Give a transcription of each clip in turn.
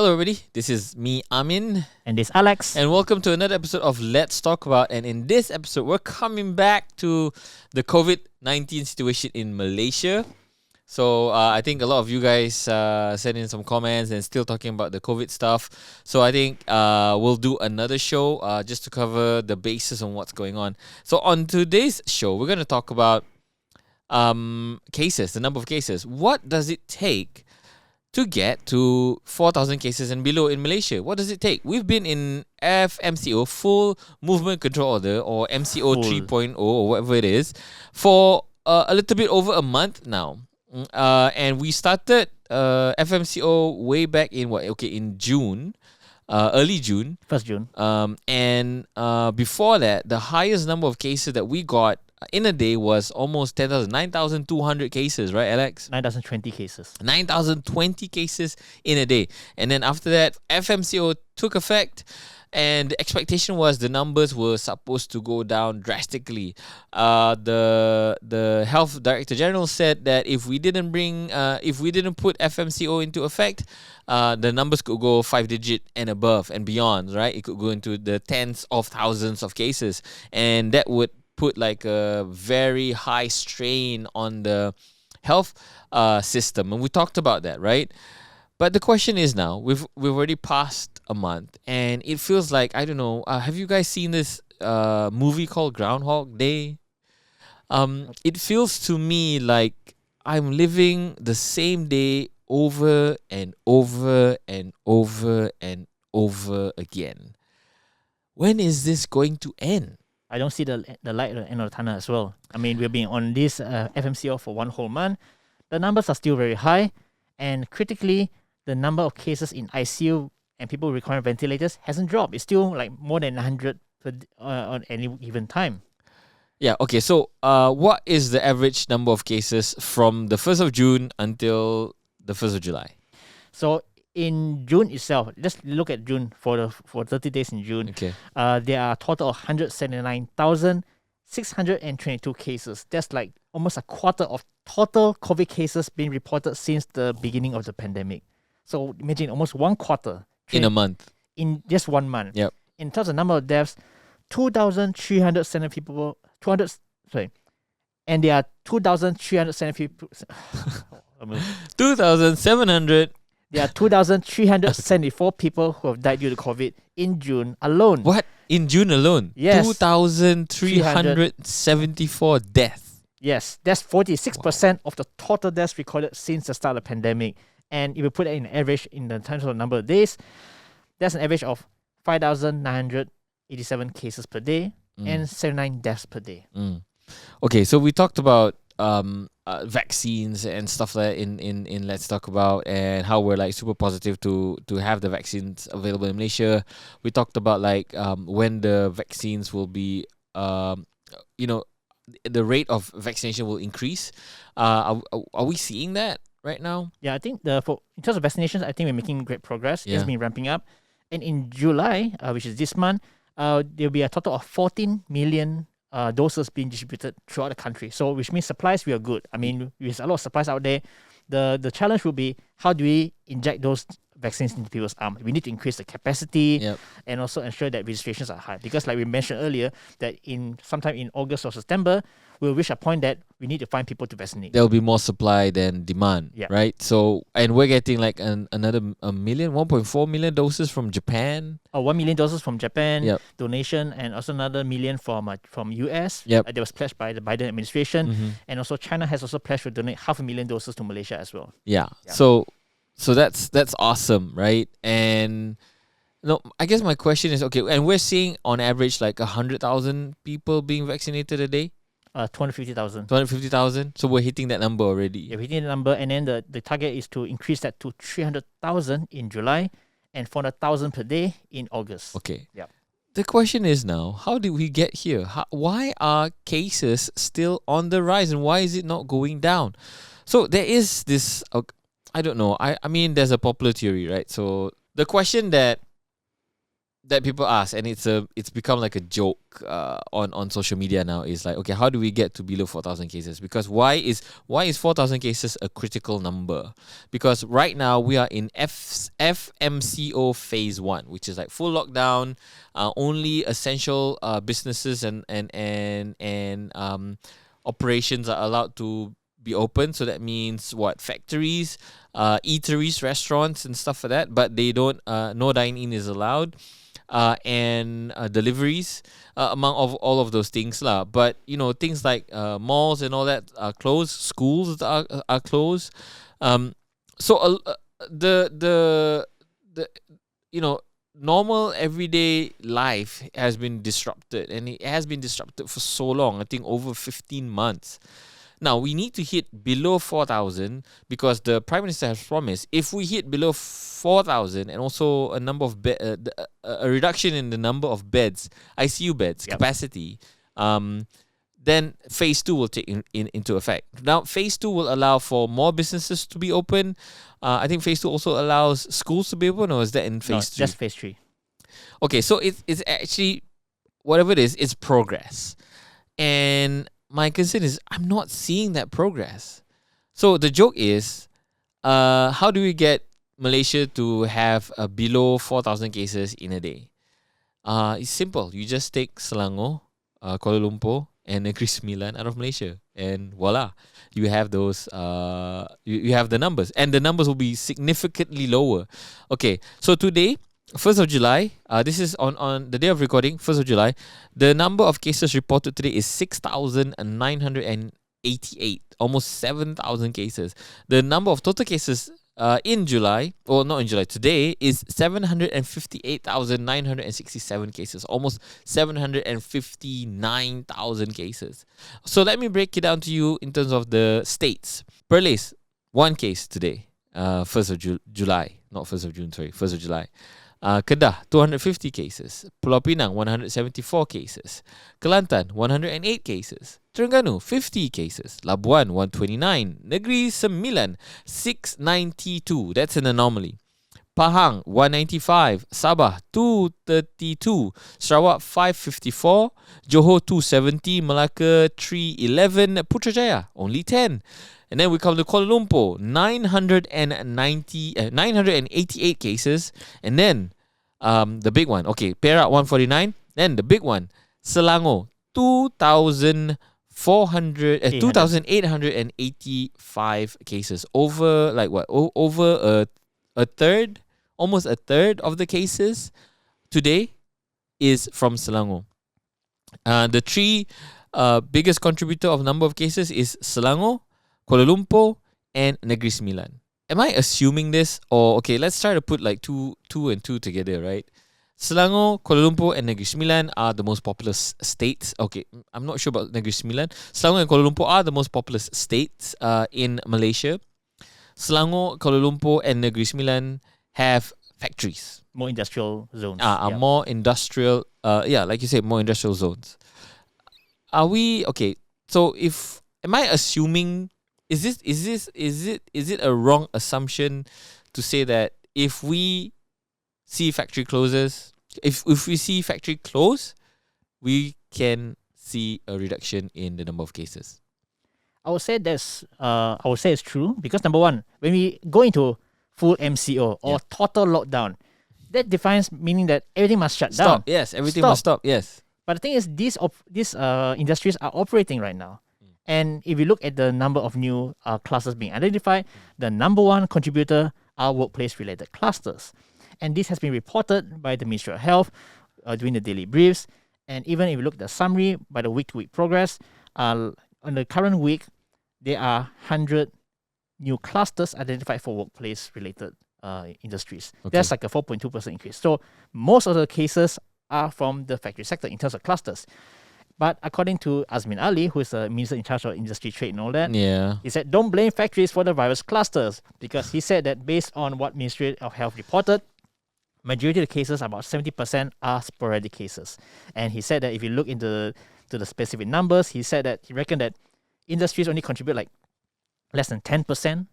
Hello everybody, this is me, Amin. And this Alex. And welcome to another episode of Let's Talk About. And in this episode, we're coming back to the COVID-19 situation in Malaysia. So I think a lot of you guys sent in some comments and still talking about the COVID stuff. So I think we'll do another show just to cover the basis on what's going on. So on today's show, we're going to talk about cases, the number of cases. What does it take to get to 4,000 cases and below in Malaysia? What does it take? We've been in FMCO, Full Movement Control Order, or MCO 3.0 or whatever it is, for a little bit over a month now. And we started FMCO way back in June, early June. 1st June. And before that, the highest number of cases that we got in a day was almost 10,000, 9,200 cases, right, Alex? 9,020 cases. 9,020 cases in a day. And then after that, FMCO took effect, and the expectation was the numbers were supposed to go down drastically. The Health Director General said that if we didn't put FMCO into effect, the numbers could go 5-digit and above and beyond, right? It could go into the tens of thousands of cases, and that would put like a very high strain on the health system. And we talked about that, right? But the question is now, we've already passed a month, and it feels like, I don't know, have you guys seen this movie called Groundhog Day? It feels to me like I'm living the same day over and over and over and over again. When is this going to end? I don't see the light at the end of the tunnel as well. I mean, we've been on this FMCO for one whole month. The numbers are still very high, and critically, the number of cases in ICU and people requiring ventilators hasn't dropped. It's still like more than 100 on any given time. Yeah, okay. So what is the average number of cases from the 1st of June until the 1st of July? So in June itself, just look at June for 30 days in June. Okay. There are a total of 179,622 cases. That's like almost a quarter of total COVID cases being reported since the beginning of the pandemic. So imagine almost one quarter. In a month. In just 1 month. Yep. In terms of number of deaths, 2,307 people, and there are 2,307 people. 2,700. There are 2,374 people who have died due to COVID in June alone. What? In June alone? Yes. 2,374 deaths. Yes, that's 46% of the total deaths recorded since the start of the pandemic. And if you put it in average in the terms of the number of days, that's an average of 5,987 cases per day and 79 deaths per day. Okay, so we talked about vaccines and stuff like that in Let's Talk About, and how we're like super positive to have the vaccines available in Malaysia. We talked about like when the vaccines will be, the rate of vaccination will increase. Are we seeing that right now? Yeah, I think in terms of vaccinations, I think we're making great progress. Yeah. It's been ramping up. And in July, which is this month, there'll be a total of 14 million doses being distributed throughout the country. So which means supplies, we are good. I mean, there's a lot of supplies out there. The challenge will be, how do we inject those vaccines into people's arms? We need to increase the capacity and also ensure that registrations are high. Because like we mentioned earlier, that sometime in August or September, we'll reach a point that we need to find people to vaccinate. There'll be more supply than demand, right? So, and we're getting like another 1.4 million doses from Japan. 1 million doses from Japan, donation, and also another million from US. That was pledged by the Biden administration. And also China has also pledged to donate 500,000 doses to Malaysia as well. Yeah. So that's awesome, right? And I guess my question is, okay, and we're seeing on average like 100,000 people being vaccinated a day. 250,000. 250,000. So we're hitting that number already. Yeah, we're hitting the number, and then the target is to increase that to 300,000 in July and 400,000 per day in August. Okay. Yeah. The question is now, how did we get here? Why are cases still on the rise, and why is it not going down? So there is this, I don't know. I mean, there's a popular theory, right? So the question that that people ask, and it's become like a joke on social media now, is like, okay, how do we get to below 4,000 cases? Because why is 4,000 cases a critical number? Because right now we are in FMCO phase 1, which is like full lockdown. Only essential businesses and operations are allowed to be open. So that means what? Factories, eateries, restaurants, and stuff like that. But they don't. No dine-in is allowed. And deliveries, among all of those things lah. But things like malls and all that are closed. Schools are closed. So the normal everyday life has been disrupted, and it has been disrupted for so long. I think over 15 months. Now, we need to hit below 4,000 because the Prime Minister has promised if we hit below 4,000 and also a reduction in the number of beds, ICU beds, capacity, then phase 2 will take into effect. Now, phase 2 will allow for more businesses to be open. I think phase 2 also allows schools to be open, or is that in phase 3? Just phase 3. Okay, so it's actually, whatever it is, it's progress. And my concern is I'm not seeing that progress. So the joke is, how do we get Malaysia to have below 4,000 cases in a day? It's simple. You just take Selangor, Kuala Lumpur, and Negeri Sembilan out of Malaysia, and voila, you have those. You have the numbers, and the numbers will be significantly lower. Okay, so today, 1st of July, this is on the day of recording, 1st of July, the number of cases reported today is 6,988, almost 7,000 cases. The number of total cases in July, or not in July, today is 758,967 cases, almost 759,000 cases. So let me break it down to you in terms of the states. Perlis, 1 case today, 1st of July, not 1st of June, sorry, 1st of July. Kedah, 250 cases. Pulau Pinang, 174 cases. Kelantan, 108 cases. Terengganu, 50 cases. Labuan, 129. Negeri Sembilan, 692. That's an anomaly. Pahang, 195. Sabah, 232. Sarawak, 554. Johor, 270. Melaka, 311. Putrajaya, only 10. And then we come to Kuala Lumpur, 988 cases. And then the big one, okay, Perak 149. Then the big one, Selangor, 2,885 cases. Over like what? Over a third, almost a third of the cases today is from Selangor. The 3 biggest contributor of number of cases is Selangor, Kuala Lumpur, and Negeri Sembilan. Am I assuming this? Or, okay, let's try to put like two and two together, right? Selangor, Kuala Lumpur, and Negeri Sembilan are the most populous states. Okay, I'm not sure about Negeri Sembilan. Selangor and Kuala Lumpur are the most populous states in Malaysia. Selangor, Kuala Lumpur, and Negeri Sembilan have factories. More industrial zones. More industrial, like you said, more industrial zones. Are we, okay, so am I assuming, is it a wrong assumption to say that if we see factory closes, if we see factory close, we can see a reduction in the number of cases? I would say it's true because number one, when we go into full MCO or total lockdown, that defines meaning that everything must shut down. Yes, everything must stop. Yes. But the thing is, these industries are operating right now. And if you look at the number of new clusters being identified, the number one contributor are workplace-related clusters. And this has been reported by the Ministry of Health during the daily briefs. And even if you look at the summary by the week-to-week progress, on the current week, there are 100 new clusters identified for workplace-related industries. Okay. That's like a 4.2% increase. So most of the cases are from the factory sector in terms of clusters. But according to Amin Ali, who is the minister in charge of industry, trade and all that, he said, don't blame factories for the virus clusters, because he said that based on what Ministry of Health reported, majority of the cases, about 70%, are sporadic cases. And he said that if you look into the specific numbers, he said that he reckoned that industries only contribute like less than 10%.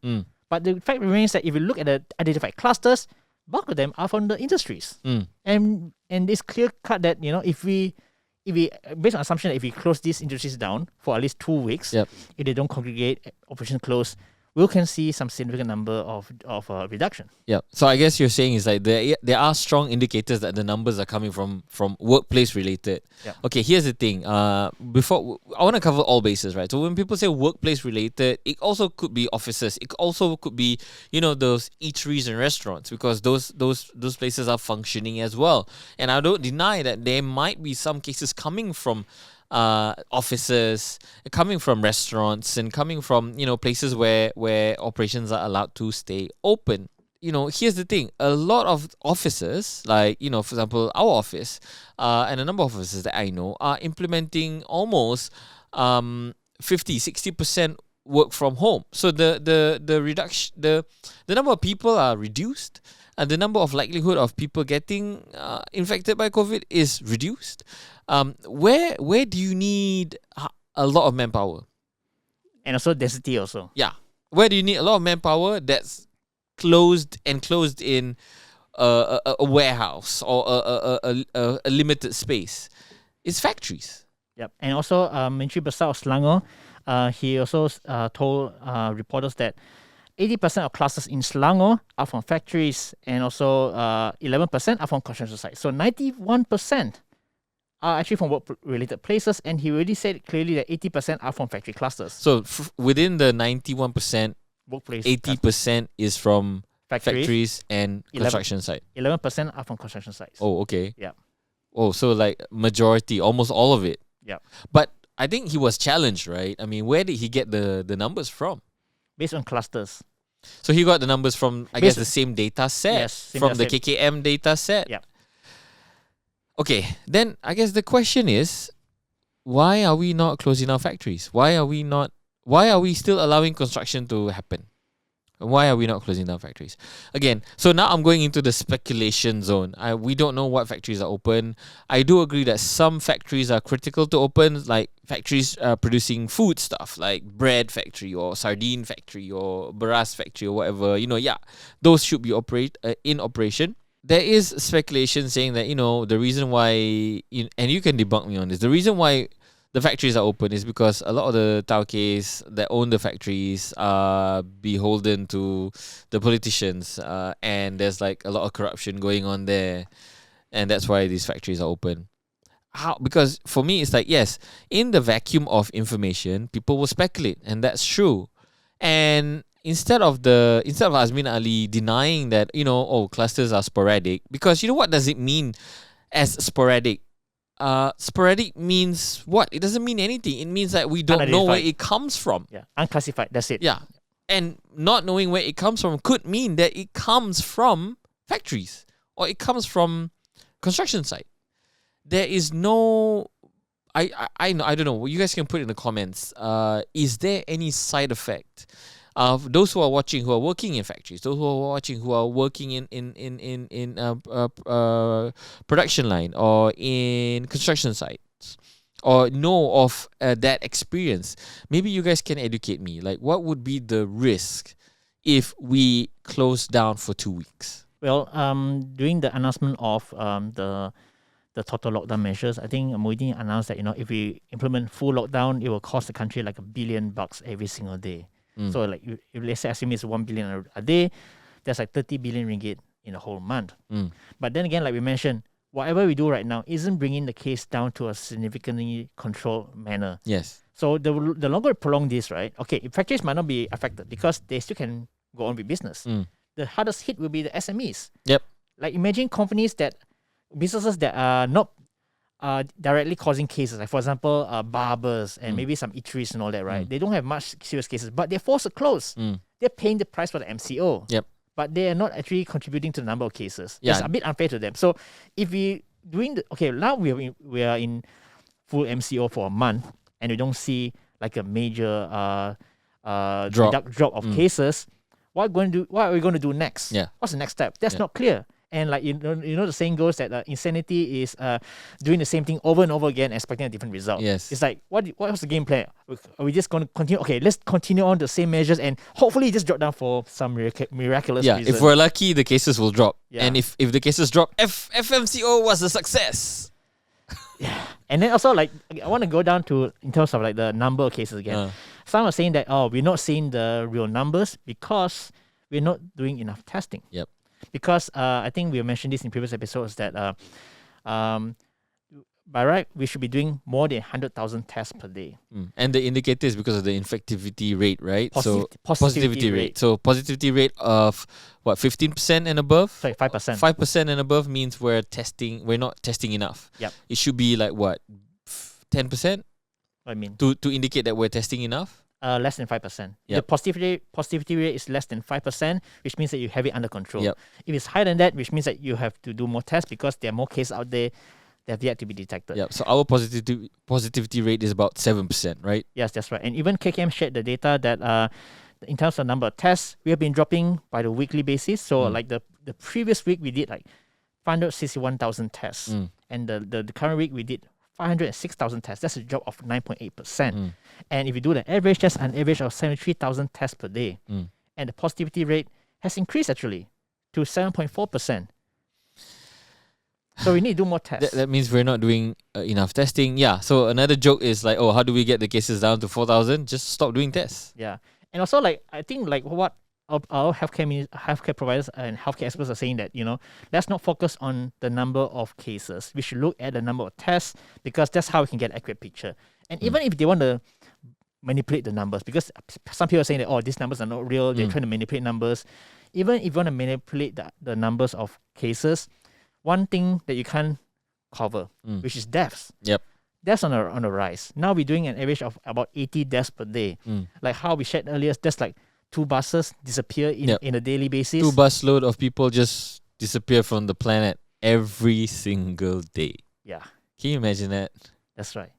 But the fact remains that if you look at the identified clusters, bulk of them are from the industries. Mm. And it's clear cut that, if we based on assumption that if we close these industries down for at least 2 weeks, Yep. if they don't congregate, operation close, we can see some significant number of reduction. Yeah. So I guess you're saying is like there are strong indicators that the numbers are coming from workplace related. Yeah. Okay, here's the thing. Before I want to cover all bases, right? So when people say workplace related, it also could be offices. It also could be, those eateries and restaurants, because those places are functioning as well. And I don't deny that there might be some cases coming from offices, coming from restaurants, and coming from places where operations are allowed to stay open. Here's the thing: a lot of offices, like for example, our office, and a number of offices that I know are implementing almost 50-60% work from home. So the reduction, the number of people are reduced, and the number of likelihood of people getting infected by COVID is reduced. Where do you need a lot of manpower? And also density also. Yeah. Where do you need a lot of manpower that's enclosed in a warehouse or a limited space? It's factories. Yep. And also, Menteri Besar of Selangor, he also told reporters that 80% of clusters in Selangor are from factories, and also 11% are from construction sites. So 91% are actually from work-related places, and he already said clearly that 80% are from factory clusters. So within the 91%, Workplace 80% is from factories and construction site. 11% are from construction sites. Oh, okay. Yeah. Oh, so like majority, almost all of it. Yeah. But I think he was challenged, right? I mean, where did he get the numbers from? Based on clusters. So he got the numbers from, I guess, the same data set, Yes, same from the data set. KKM data set. Yeah. Okay, then I guess the question is, why are we not closing our factories? Why are we still allowing construction to happen? Why are we not closing down factories? Again, so now I'm going into the speculation zone. We don't know what factories are open. I do agree that some factories are critical to open, like factories producing food stuff, like bread factory or sardine factory or beras factory or whatever. Those should be in operation. There is speculation saying that, the reason why, and you can debunk me on this, the reason why the factories are open is because a lot of the tauques that own the factories are beholden to the politicians, and there's like a lot of corruption going on there, and that's why these factories are open. How? Because for me, it's like, yes, in the vacuum of information, people will speculate, and that's true. And instead of Amin Ali denying that, clusters are sporadic, because what does it mean as sporadic? Sporadic means what? It doesn't mean anything. It means that we don't know where it comes from. Yeah, unclassified. That's it. Yeah, and not knowing where it comes from could mean that it comes from factories or it comes from construction site. There is no. I don't know. You guys can put it in the comments. Is there any side effect? Those who are watching, who are working in factories, those who are watching, who are working in production line or in construction sites, or know of that experience, maybe you guys can educate me. Like, what would be the risk if we close down for 2 weeks? Well, during the announcement of the total lockdown measures, I think Muhyiddin announced that if we implement full lockdown, it will cost the country like $1 billion every single day. So like if let's say assume it's 1 billion a day, that's like 30 billion ringgit in a whole month. But then again, like we mentioned, whatever we do right now isn't bringing the case down to a significantly controlled manner. Yes. So the longer we prolong this, right? Okay, factories might not be affected because they still can go on with business. The hardest hit will be the SMEs. Yep. Like imagine businesses that are not directly causing cases, like for example, barbers and maybe some eateries and all that, right? They don't have much serious cases, but they're forced to close. They're paying the price for the MCO. Yep. But they are not actually contributing to the number of cases. Yeah. It's a bit unfair to them. So if now we are in full MCO for a month and we don't see like a major drop of cases, what are we going to do next? Yeah. What's the next step? That's not clear. And like the saying goes that insanity is doing the same thing over and over again, expecting a different result. Yes. It's like what was the game plan? Are we just going to continue? Okay, let's continue on the same measures and hopefully just drop down for some miraculous reason. If we're lucky, the cases will drop. Yeah. And if the cases drop, FMCO was a success. Yeah. And then also like I want to go down to in terms of like the number of cases again. Some are saying that we're not seeing the real numbers because we're not doing enough testing. Yep. Because I think we mentioned this in previous episodes that by right we should be doing more than 100,000 tests per day. And the indicator is because of the infectivity rate, right? Positivity rate. So positivity rate of what, 15% and above? Sorry, 5%. 5% and above means we're not testing enough. Yep. It should be like what, 10%? I mean to indicate that we're testing enough? Less than 5%. Yep. The positivity rate is less than 5%, which means that you have it under control. Yep. If it's higher than that, which means that you have to do more tests because there are more cases out there that have yet to be detected. Yeah. So our positivity rate is about 7%, right? Yes, that's right. And even KKM shared the data that in terms of number of tests, we have been dropping by the weekly basis. So like the previous week we did like 561,000 tests, and the current week we did 506,000 tests. That's a drop of 9.8%. And if you do the average, that's an average of 73,000 tests per day. And the positivity rate has increased actually to 7.4%. So we need to do more tests. That means we're not doing enough testing. Yeah. So another joke is like, how do we get the cases down to 4,000? Just stop doing tests. Yeah. And also like, I think like what our healthcare providers and healthcare experts are saying that, let's not focus on the number of cases. We should look at the number of tests because that's how we can get an accurate picture. And even if they want to manipulate the numbers, because some people are saying that, these numbers are not real, they're trying to manipulate numbers. Even if you want to manipulate the numbers of cases, one thing that you can't cover, which is deaths. Yep. Deaths on the rise. Now we're doing an average of about 80 deaths per day. Like how we shared earlier, that's like 2 buses disappear in a daily basis. 2 busload of people just disappear from the planet every single day. Yeah. Can you imagine that? That's right.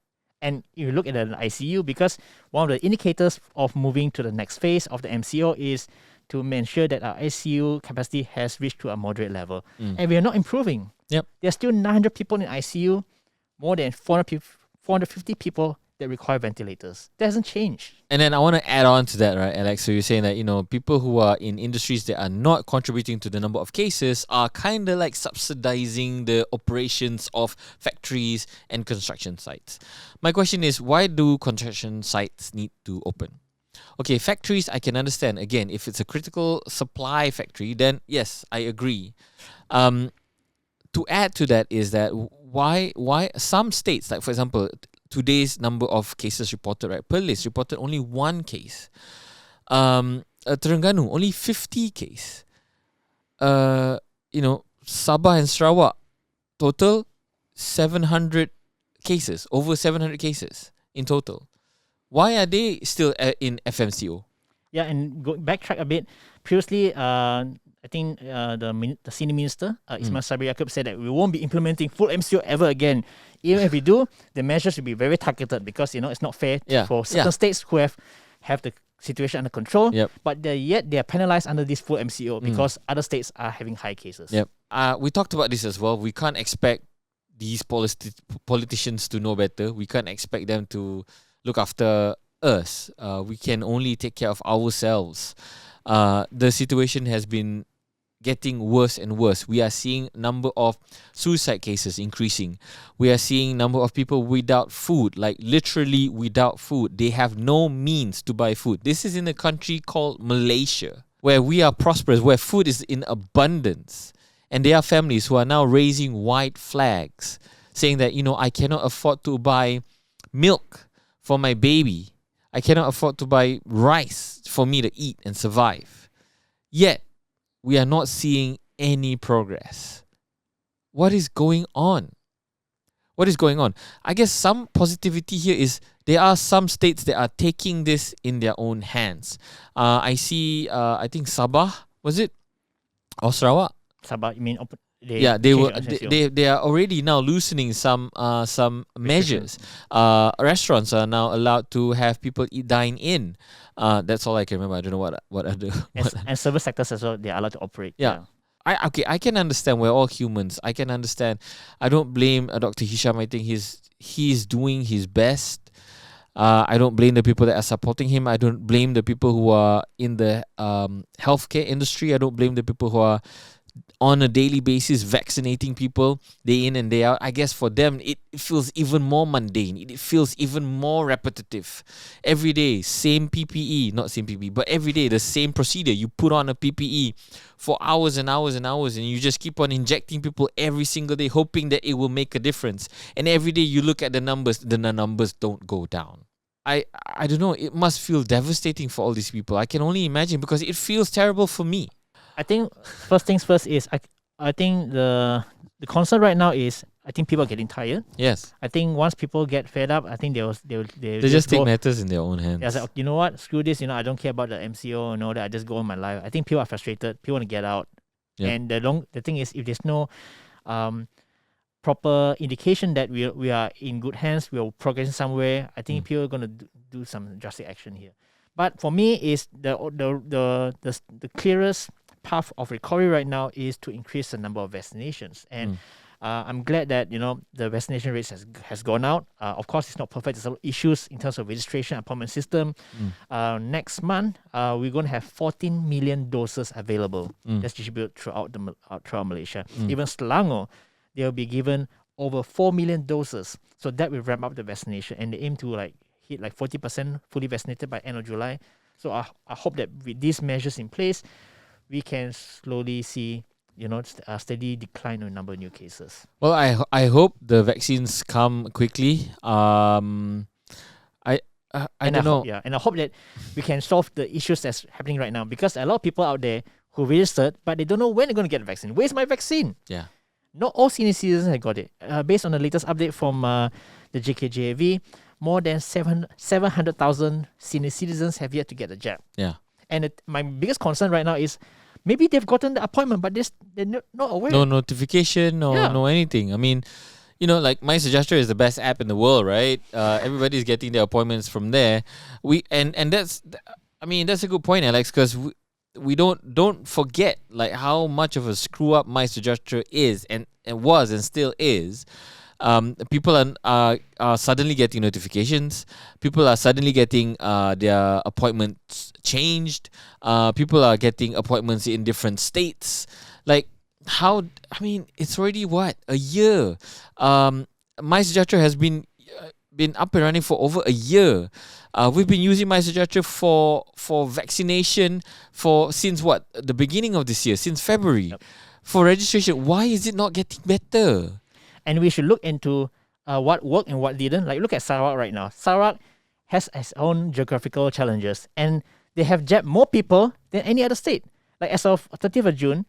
And if you look at the ICU, because one of the indicators of moving to the next phase of the MCO is to ensure that our ICU capacity has reached to a moderate level. And we are not improving. Yep. There's still 900 people in ICU, more than 450 people that require ventilators. That hasn't changed. And then I want to add on to that, right, Alex? So you're saying that, people who are in industries that are not contributing to the number of cases are kind of like subsidizing the operations of factories and construction sites. My question is, why do construction sites need to open? Okay, factories, I can understand. Again, if it's a critical supply factory, then yes, I agree. To add to that is that why some states, like for example, today's number of cases reported, right? Perlis reported only 1 case. Terengganu, only 50 case. Sabah and Sarawak, total 700 cases, over 700 cases in total. Why are they still in FMCO? Yeah, and backtrack a bit. Previously, I think the senior minister, Ismail Sabri Yaakob, said that we won't be implementing full MCO ever again. Even if we do, the measures will be very targeted because, it's not fair for certain states who have the situation under control, but yet they are penalized under this full MCO because other states are having high cases. Yep. We talked about this as well. We can't expect these politicians to know better. We can't expect them to look after us. We can only take care of ourselves. The situation has been getting worse and worse. We are seeing number of suicide cases increasing. We are seeing number of people without food, like literally without food. They have no means to buy food. This is in a country called Malaysia, where we are prosperous, where food is in abundance. And there are families who are now raising white flags, saying that, I cannot afford to buy milk for my baby. I cannot afford to buy rice for me to eat and survive. Yet, we are not seeing any progress. What is going on? What is going on? I guess some positivity here is there are some states that are taking this in their own hands. I see, I think Sabah, was it? Or Sarawak? Sabah, you mean? They are already now loosening some measures. Restaurants are now allowed to have people dine in. That's all I can remember. I don't know what other. And service sectors as well, they are allowed to operate. Yeah. I can understand. We're all humans. I can understand. I don't blame Dr. Hisham. I think he's doing his best. I don't blame the people that are supporting him. I don't blame the people who are in the healthcare industry. I don't blame the people who are on a daily basis vaccinating people day in and day out. I guess for them it feels even more mundane. It feels even more repetitive. Every day, same PPE, not same PPE, but every day the same procedure. You put on a PPE for hours and hours and hours, and you just keep on injecting people every single day, hoping that it will make a difference. And every day you look at the numbers don't go down. I don't know. It must feel devastating for all these people. I can only imagine, because it feels terrible for me. I think first things first is I think the concern right now is I think people are getting tired. Yes. I think once people get fed up, I think they just take matters in their own hands. Yeah, like, you know what? Screw this. I don't care about the MCO and all that. I just go on my life. I think people are frustrated. People want to get out. Yep. And the thing is, if there's no proper indication that we are in good hands, we are progressing somewhere, I think people are going to do some drastic action here. But for me, is the clearest path of recovery right now is to increase the number of vaccinations, and I'm glad that the vaccination rates has gone out. Of course, it's not perfect. There's some issues in terms of registration, appointment system. Next month, we're going to have 14 million doses available that's distributed throughout Malaysia. Even Selangor, they'll be given over 4 million doses. So that will ramp up the vaccination, and they aim to hit 40% fully vaccinated by end of July. So I hope that with these measures in place, we can slowly see, a steady decline in number of new cases. Well, I hope the vaccines come quickly. I don't know. And I hope that we can solve the issues that's happening right now, because a lot of people out there who registered, but they don't know when they're going to get the vaccine. Where's my vaccine? Yeah. Not all senior citizens have got it. Based on the latest update from the JKJAV, more than 700,000 senior citizens have yet to get the jab. Yeah. And my biggest concern right now is maybe they've gotten the appointment, but they're not aware. No notification, no anything. I mean, My Suggestor is the best app in the world, right? Everybody's getting their appointments from there. That's a good point, Alex, because we don't forget how much of a screw up My Suggestor is and was and still is. People are suddenly getting notifications. People are suddenly getting their appointments changed. People are getting appointments in different states. It's already a year. My Suggestor has been up and running for over a year. We've been using My Suggestor for vaccination since the beginning of this year, since February. Yep. For registration, why is it not getting better? And we should look into what worked and what didn't. Look at Sarawak right now. Sarawak has its own geographical challenges, and they have jabbed more people than any other state. As of 30th of June,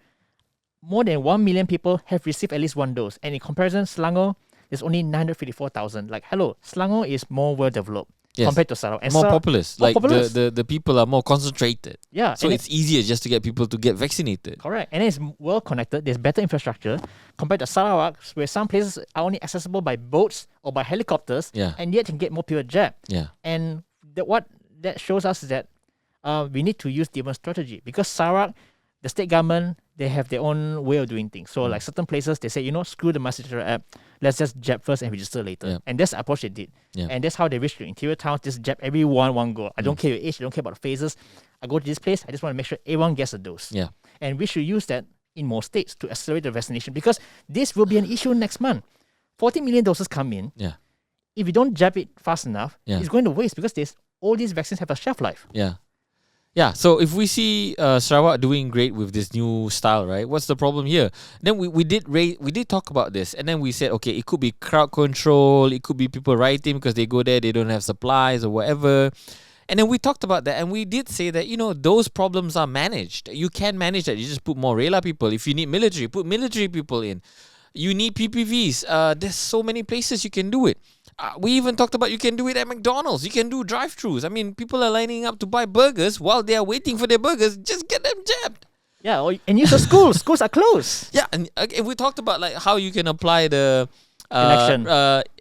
more than 1 million people have received at least one dose. And in comparison, Selangor, there's only 954,000. Selangor is more well developed compared to Sarawak. And more populous. Populous. The people are more concentrated. Yeah. So it's easier just to get people to get vaccinated. Correct. And it's well connected. There's better infrastructure compared to Sarawak, where some places are only accessible by boats or by helicopters, and yet can get more people jabbed. Yeah. And what that shows us is that we need to use different strategy, because Sarawak, the state government, they have their own way of doing things. So certain places, they say, screw the MySejahtera app. Let's just jab first and register later. Yeah. And that's the approach they did. Yeah. And that's how they reached the interior towns. Just jab everyone one go. I don't care your age. I don't care about the phases. I go to this place. I just want to make sure everyone gets a dose. Yeah. And we should use that in more states to accelerate the vaccination, because this will be an issue next month. 40 million doses come in. Yeah. If you don't jab it fast enough, it's going to waste, because all these vaccines have a shelf life. Yeah. Yeah, so if we see Sarawak doing great with this new style, right? What's the problem here? Then we did talk about this, and then we said, okay, it could be crowd control, it could be people rioting because they go there, they don't have supplies or whatever. And then we talked about that, and we did say that, those problems are managed. You can manage that. You just put more Rela people. If you need military, put military people in. You need PPVs. There's so many places you can do it. We even talked about you can do it at McDonald's. You can do drive-thrus. People are lining up to buy burgers while they are waiting for their burgers. Just get them jabbed. Yeah, and use the schools. Schools are closed. Yeah, and we talked about how you can apply the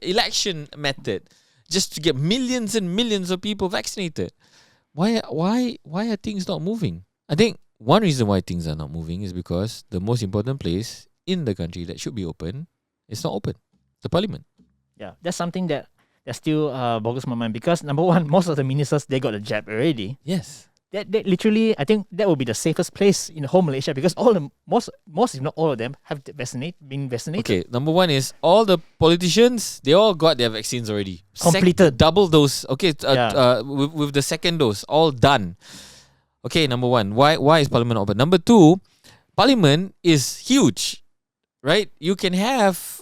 election method just to get millions and millions of people vaccinated. Why are things not moving? I think one reason why things are not moving is because the most important place in the country that should be open is not open. The parliament. Yeah, that's something that still boggles my mind because number one, most of the ministers they got a jab already. Yes. That literally, I think that would be the safest place in the whole Malaysia because most if not all of them have been vaccinated. Okay, number one is all the politicians, they all got their vaccines already. Completed. Double dose. Okay, with the second dose, all done. Okay, number one, why is parliament open? Number two, parliament is huge, right? You can have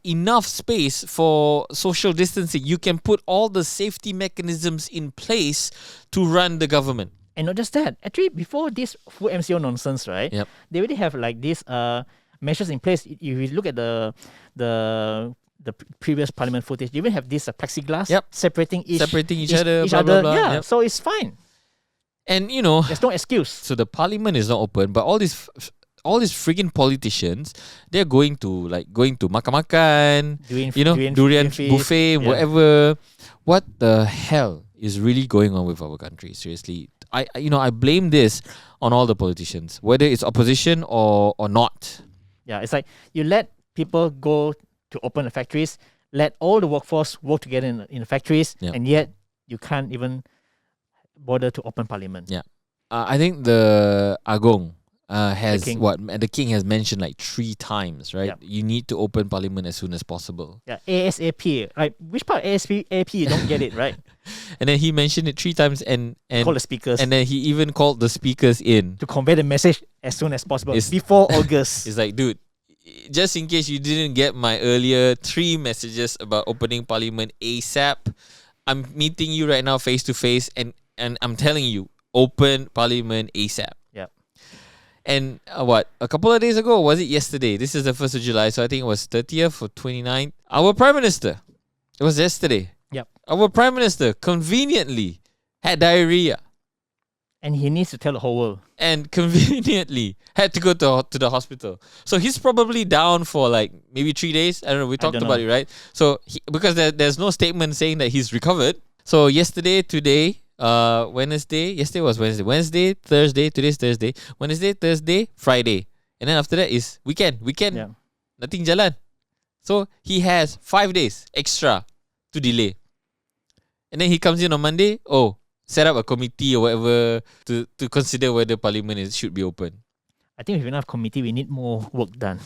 enough space for social distancing. You can put all the safety mechanisms in place to run the government. And not just that, actually, before this full MCO nonsense, right? Yep. They already have like these measures in place. If you look at the previous parliament footage, they even have this plexiglass separating each other. Blah, blah, blah. Yeah, Yep. So it's fine. And you know, there's no excuse. So the parliament is not open, but all these friggin' politicians, they're going to makan-makan, durian buffet, whatever. What the hell is really going on with our country? Seriously, I blame this on all the politicians, whether it's opposition or not. Yeah, it's like you let people go to open the factories, let all the workforce work together in the factories, and yet you can't even bother to open parliament. Yeah, I think the Agong the king has mentioned like 3 times, right? Yep. You need to open parliament as soon as possible. Yeah, ASAP. Like which part ASAP you don't get it, right? And then he mentioned it 3 times and call the speakers. And then he even called the speakers in to convey the message as soon as possible before August. It's like, dude, just in case you didn't get my earlier 3 messages about opening parliament ASAP, I'm meeting you right now face to face and I'm telling you, open parliament ASAP. And a couple of days ago, was it yesterday? This is the 1st of July, so I think it was 30th or 29th. Our Prime Minister, it was yesterday. Yep. Our Prime Minister conveniently had diarrhea. And he needs to tell the whole world. And conveniently had to go to the hospital. So he's probably down for like maybe 3 days. I don't know, we talked about it, right? So because there's no statement saying that he's recovered. So today, Wednesday, yesterday was Wednesday, Thursday, today's Thursday, Wednesday, Thursday, Friday, and then after that is weekend, nothing jalan. So he has 5 days extra to delay, and then he comes in on Monday, set up a committee or whatever to consider whether parliament should be open. I think if we don't have committee, we need more work done.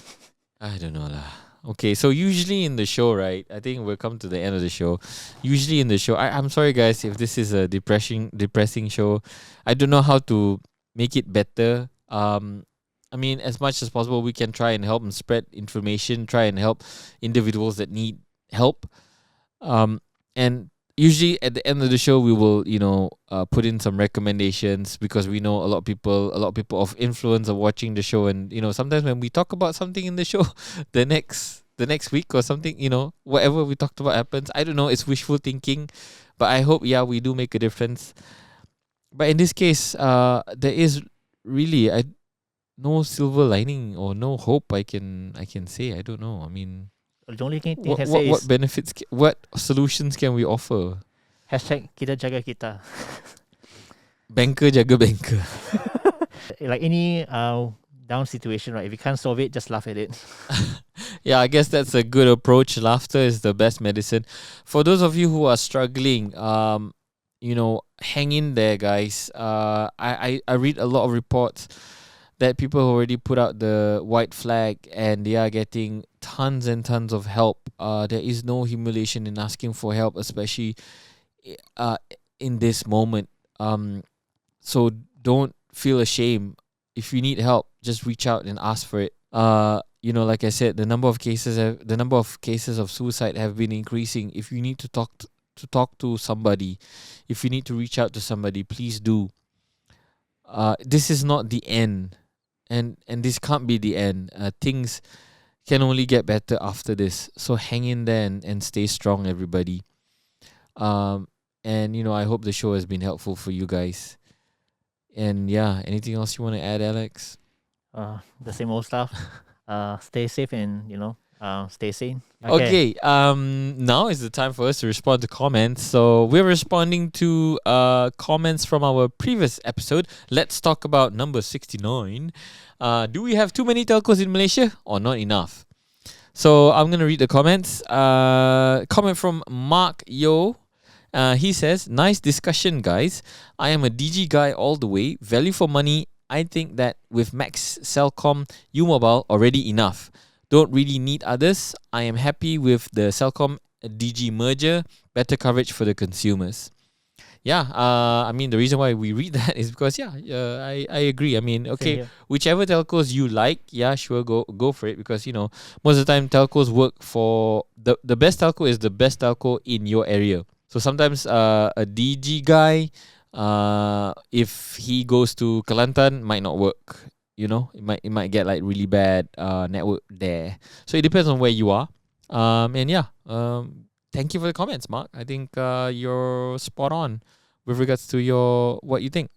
I don't know lah. Okay, so usually in the show, right? I think we'll come to the end of the show. Usually in the show, I'm sorry guys if this is a depressing show. I don't know how to make it better. I mean, as much as possible, we can try and help and spread information, try and help individuals that need help. And usually at the end of the show, we will, put in some recommendations because we know a lot of people of influence are watching the show, and sometimes when we talk about something in the show, the next week or something, whatever we talked about happens. I don't know. It's wishful thinking, but I hope we do make a difference. But in this case, there is really no silver lining or no hope. I can say. I don't know. I mean. The only thing what benefits, what solutions can we offer? #kita jaga kita. Banker jaga banker. Like any down situation, right? If you can't solve it, just laugh at it. Yeah, I guess that's a good approach. Laughter is the best medicine. For those of you who are struggling, hang in there, guys. I read a lot of reports that people already put out the white flag and they are getting tons and tons of help. There is no humiliation in asking for help, especially in this moment. So don't feel ashamed. If you need help, just reach out and ask for it. Like I said, the number of cases of suicide have been increasing. If you need to talk to somebody, if you need to reach out to somebody, please do. This is not the end. And this can't be the end. Things can only get better after this. So hang in there and stay strong, everybody. And I hope the show has been helpful for you guys. And anything else you want to add, Alex? The same old stuff. Stay safe and Stay sane. Okay. Now is the time for us to respond to comments. So we're responding to comments from our previous episode. Let's talk about number 69. Do we have too many telcos in Malaysia or not enough? So I'm gonna read the comments. Comment from Mark Yo. He says, "Nice discussion, guys. I am a DG guy all the way. Value for money. I think that with Max Celcom, U-Mobile already enough. Don't really need others. I am happy with the Celcom DG merger. Better coverage for the consumers." Yeah, I mean the reason why we read that is because I agree. I mean, okay, whichever telcos you like, yeah, sure, go for it, because most of the time telcos work for the best telco is the best telco in your area. So sometimes a DG guy, if he goes to Kelantan, might not work. It might get like really bad network there. So it depends on where you are. Thank you for the comments, Mark. I think you're spot on with regards to what you think.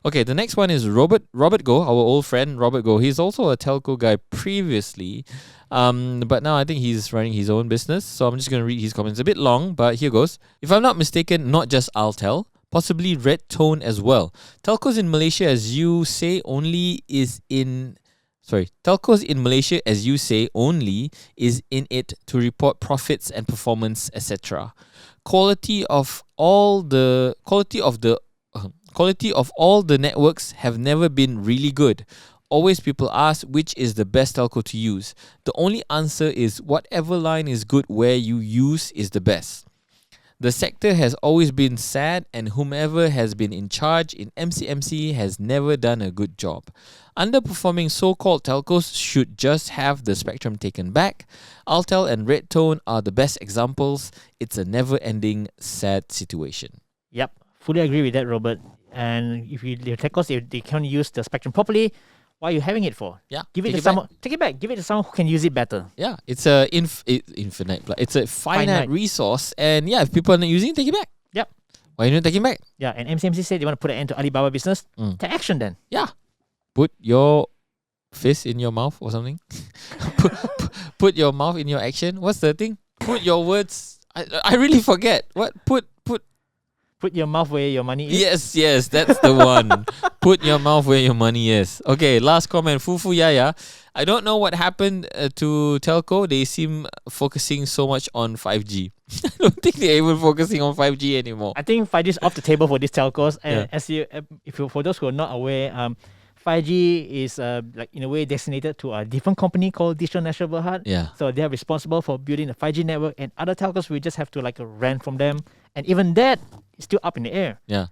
Okay, the next one is Robert Go, our old friend Robert Go. He's also a telco guy previously, but now I think he's running his own business. So I'm just going to read his comments. A bit long, but here goes. If I'm not mistaken, not just Altel, possibly Red Tone as well. Telcos in Malaysia, as you say, only is in it to report profits and performance, etc. Quality of all the networks have never been really good. Always people ask which is the best telco to use. The only answer is whatever line is good where you use is the best. The sector has always been sad, and whomever has been in charge in MCMC has never done a good job. Underperforming so-called telcos should just have the spectrum taken back. Altel and Red Tone are the best examples. It's a never-ending sad situation. Yep, fully agree with that, Robert. And if your telcos, if they can't use the spectrum properly, why are you having it for? Yeah, give it to someone. Take it back. Give it to someone who can use it better. Yeah, it's a infinite. It's a finite resource, and yeah, if people are not using it, take it back. Yep. Why are you not taking it back? Yeah, and MCMC said they want to put an end to Alibaba business. Take action then. Yeah. Put your fist in your mouth or something. put your mouth in your action. What's the thing? Put your words. I really forget. What? Put your mouth where your money is. Yes, that's the one. Put your mouth where your money is. Okay, last comment. Fufu Yaya. I don't know what happened to telco. They seem focusing so much on 5G. I don't think they're even focusing on 5G anymore. I think 5G is off the table for these telcos. And for those who are not aware, 5G is like in a way designated to a different company called Digital National Berhad. Yeah. So they are responsible for building the 5G network, and other telcos we just have to rent from them. And even that is still up in the air. Yeah.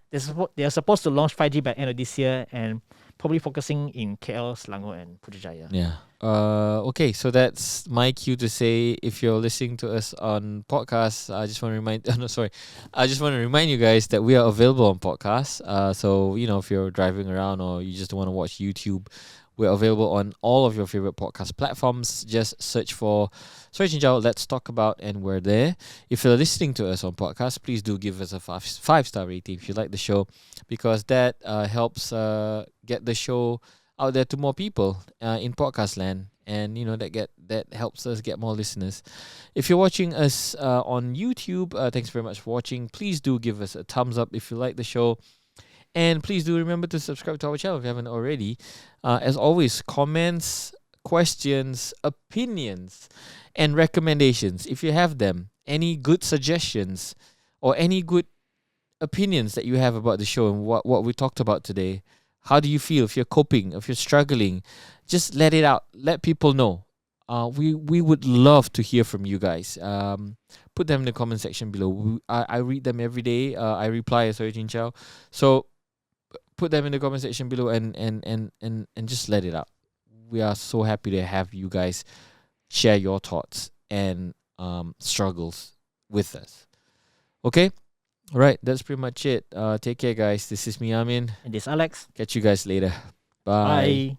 They are supposed to launch 5G by the end of this year, and probably focusing in KL, Selangor, and Putrajaya. Yeah. Okay, so that's my cue to say, if you're listening to us on podcasts, I just want to remind you guys that we are available on podcasts. So if you're driving around or you just want to watch YouTube, we're available on all of your favorite podcast platforms. Just search for Soy Chinchao, Let's Talk About, and we're there. If you're listening to us on podcast, please do give us a 5-star rating if you like the show, because that helps get the show out there to more people in podcast land, and that helps us get more listeners. If you're watching us on YouTube, thanks very much for watching. Please do give us a thumbs up if you like the show, and please do remember to subscribe to our channel if you haven't already. As always, comments, questions, opinions, and recommendations, if you have them, any good suggestions or any good opinions that you have about the show and what we talked about today. How do you feel? If you're coping, if you're struggling, just let it out. Let people know. We would love to hear from you guys. Put them in the comment section below. I read them every day. I reply as Soy Chinchao. So put them in the comment section below and just let it out. We are so happy to have you guys share your thoughts and struggles with us. Okay? All right, that's pretty much it. Take care, guys. This is me, Amin. And this is Alex. Catch you guys later. Bye. Bye.